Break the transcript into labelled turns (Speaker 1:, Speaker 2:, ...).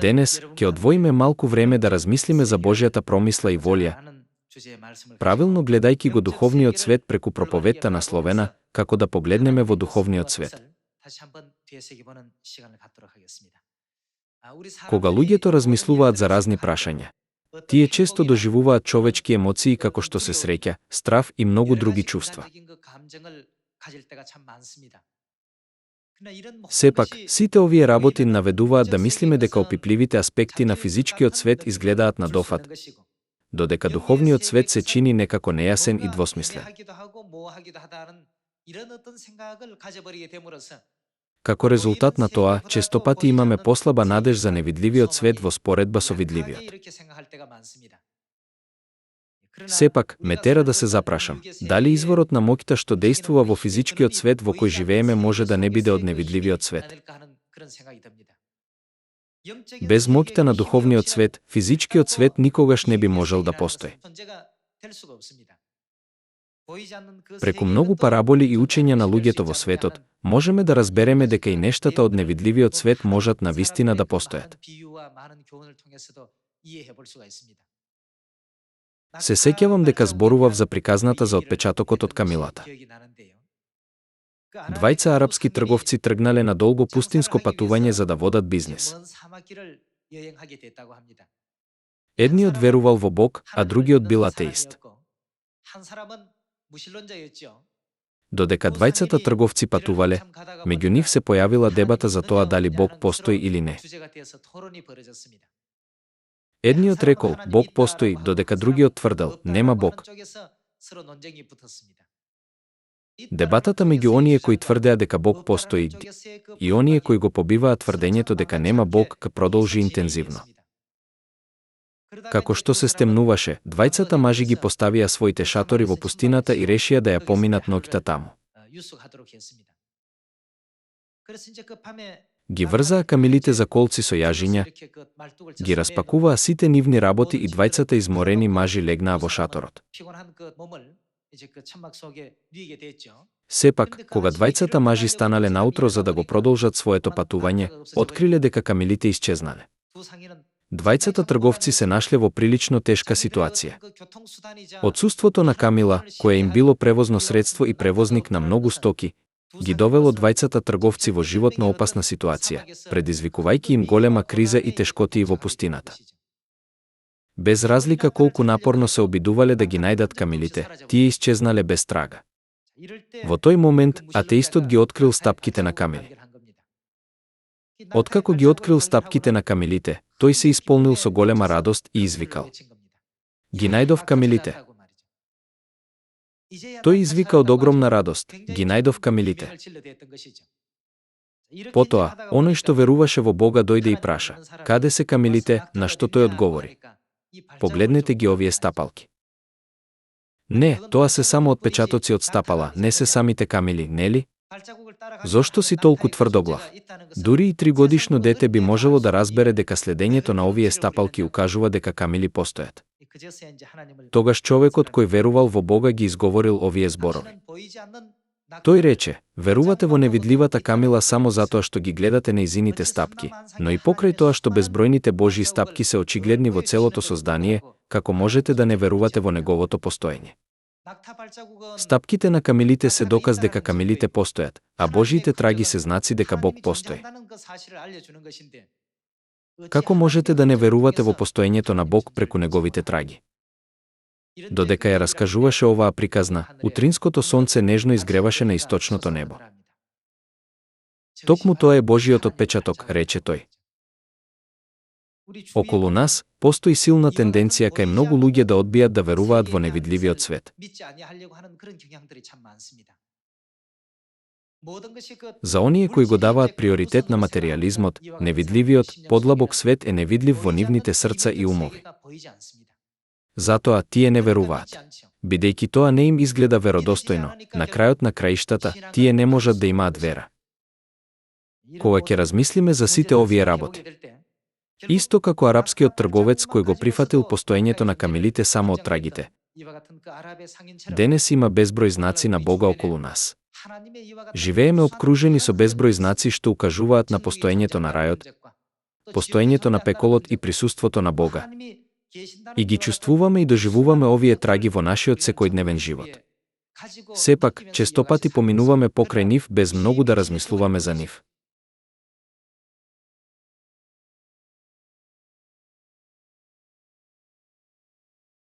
Speaker 1: Денес ќе одвоиме малку време да размислиме за Божјата промисла и волја, правилно гледајќи го духовниот свет преку проповедта насловена како да погледнеме во духовниот свет. Кога луѓето размислуваат за разни прашања, тие често доживуваат човечки емоции како што се среќа, страв и многу други чувства. Сепак, сите овие работи наведуваат да мислиме дека опипливите аспекти на физичкиот свет изгледаат на дофат, додека духовниот свет се чини некако нејасен и двосмислен. Како резултат на тоа, честопати имаме послаба надеж за невидливиот свет во споредба со видливиот. Сепак, ме тера да се запрашам, дали изворот на моќта што действува во физичкиот свет во кој живееме може да не биде од невидливиот свет? Без моќта на духовниот свет, физичкиот свет никогаш не би можел да постои. Преку многу параболи и учења на луѓето во светот, можеме да разбереме дека и нештата од невидливиот свет можат навистина да постојат. Се сеќавам дека зборував за приказната за отпечатокот од камилата. Двајца арапски трговци тргнале на долго пустинско патување за да водат бизнис. Едниот верувал во Бог, а другиот бил атеист. Додека двајцата трговци патувале, меѓу нив се појавила дебата за тоа дали Бог постои или не. Едниот рекол, Бог постои, додека другиот тврдел, нема Бог. Дебатата меѓу оние кои тврдеа дека Бог постои и оние кои го побиваат тврдењето дека нема Бог продолжи интензивно. Како што се стемнуваше, двајцата мажи ги поставија своите шатори во пустината и решија да ја поминат ноќта таму. Ги врзаа камилите за колци со јажиња, ги распакуваа сите нивни работи и двајцата изморени мажи легнаа во шаторот. Сепак, кога двајцата мажи станале наутро за да го продолжат своето патување, откриле дека камилите исчезнале. Двајцата трговци се нашле во прилично тешка ситуација. Отсуството на камила, кое им било превозно средство и превозник на многу стоки, ги довело двајцата трговци во животно опасна ситуација, предизвикувајќи им голема криза и тешкотии во пустината. Без разлика колку напорно се обидувале да ги најдат камилите, тие исчезнале без трага. Во тој момент, атеистот ги открил стапките на камили. Откако ги открил стапките на камилите, тој се исполнил со голема радост и извикал: ги најдов камилите. Тој извика од огромна радост: ги најдов камилите. Потоа, оној што веруваше во Бога дојде и праша: каде се камилите, на што тој одговори: погледнете ги овие стапалки. Не, тоа се само отпечатоци од стапала, не се самите камили, нели? Зошто си толку тврдоглав? Дури и 3-годишно дете би можело да разбере дека следењето на овие стапалки укажува дека камили постојат. Тогаш човекот кој верувал во Бога ги изговорил овие зборови. Тој рече: верувате во невидливата камила само затоа што ги гледате нејзините стапки, но и покрај тоа што безбројните Божји стапки се очигледни во целото создание, како можете да не верувате во неговото постоење? Стапките на камилите се доказ дека камилите постојат, а Божјите траги се знаци дека Бог постои. Како можете да не верувате во постоењето на Бог преку неговите траги? Додека ја раскажуваше оваа приказна, утринското сонце нежно изгреваше на источното небо. Токму тоа е Божјиот отпечаток, рече тој. Околу нас постои силна тенденција кај многу луѓе да одбијат да веруваат во невидливиот свет. За оние кои го даваат приоритет на материјализмот, невидливиот, подлабок свет е невидлив во нивните срца и умови. Затоа тие не веруваат. Бидејќи тоа не им изгледа веродостојно, на крајот на краиштата, тие не можат да имаат вера. Кога ќе размислиме за сите овие работи, исто како арапскиот трговец кој го прифатил постоењето на камилите само од трагите, денес има безброј знаци на Бога околу нас. Живееме обкружени со безброј знаци што укажуваат на постоењето на рајот, постоењето на пеколот и присуството на Бога. И ги чувствуваме и доживуваме овие траги во нашиот секојдневен живот. Сепак, честопати поминуваме покрај нив без многу да размислуваме за нив.